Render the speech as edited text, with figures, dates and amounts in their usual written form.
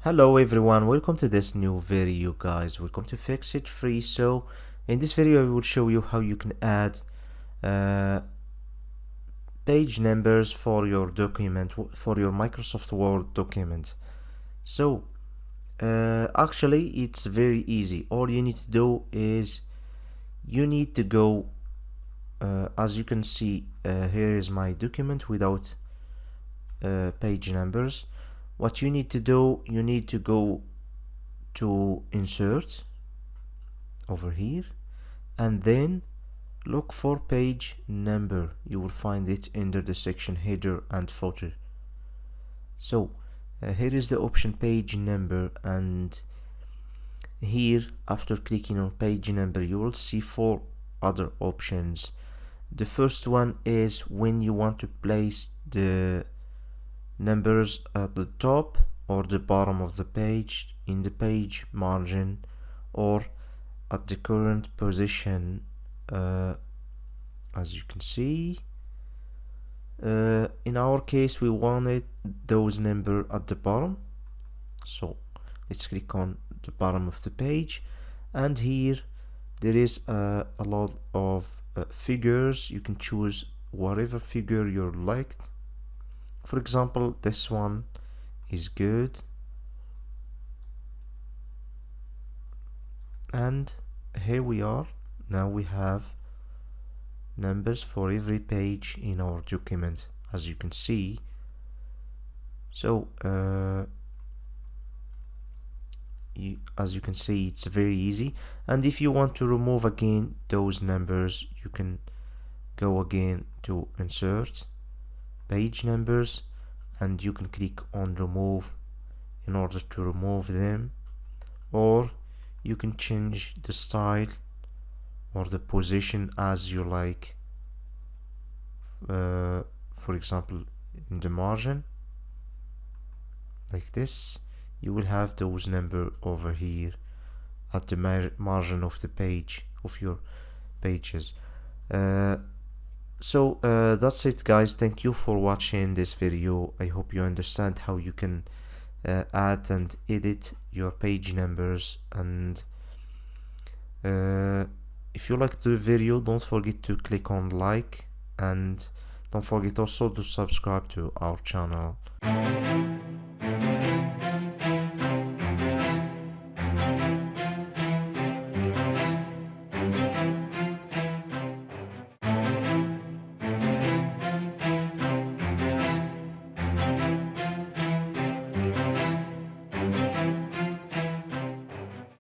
Hello everyone, welcome to this new video guys. Welcome to Fix It Free. So in this video I will show you how you can add uh, page numbers for your document, for your Microsoft Word document. So actually it's very easy. All you need to do is you need to go as you can see, here is my document without page numbers. What you need to do, you need to go to insert over here and then look for page number. You will find it under the section header and footer. So here is the option page number, and here after clicking on page number you will see 4 other options. The first one is when you want to place the numbers at the top or the bottom of the page, in the page margin, or at the current position. As you can see, in our case we wanted those number at the bottom, so let's click on the bottom of the page, and here there is a lot of figures. You can choose whatever figure you liked. For example, this one is good, and here we are. Now we have numbers for every page in our document, as you can see. So as you can see, it's very easy. And if you want to remove again those numbers, you can go again to insert page numbers and you can click on remove in order to remove them, or you can change the style or the position as you like. For example, in the margin like this, you will have those number over here at the margin of the page, of your pages. So that's it guys. Thank you for watching this video. I hope you understand how you can add and edit your page numbers. And if you liked the video, don't forget to click on like, and don't forget also to subscribe to our channel.